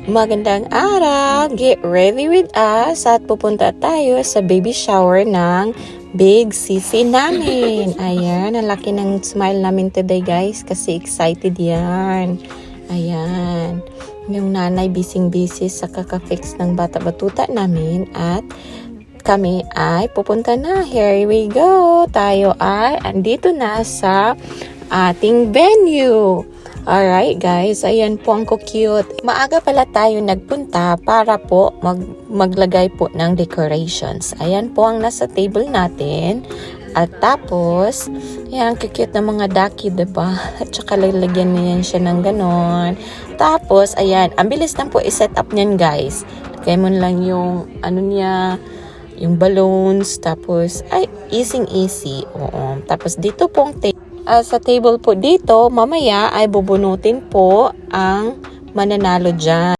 Magandang araw! Get ready with us at pupunta tayo sa baby shower ng big sisi namin. Ayan, ang laki ng smile namin today guys kasi excited yan. Ayan, yung nanay busy sa kaka-fix ng bata-batuta namin at kami ay pupunta na. Here we go! Tayo ay andito na sa ating venue. Alright guys, ayan po ang cute. Maaga pala tayo nagpunta para po maglagay po ng decorations. Ayan po ang nasa table natin. At tapos, ayan, cute na mga ducky, diba? At saka lalagyan niyan siya ng ganon. Tapos, ayan, ang bilis lang po i-set up niyan guys. Lagay mo lang yung, yung balloons. Tapos, ay, easy. Oo. Tapos, dito pong sa table po dito, mamaya ay bubunutin po ang mananalo dyan.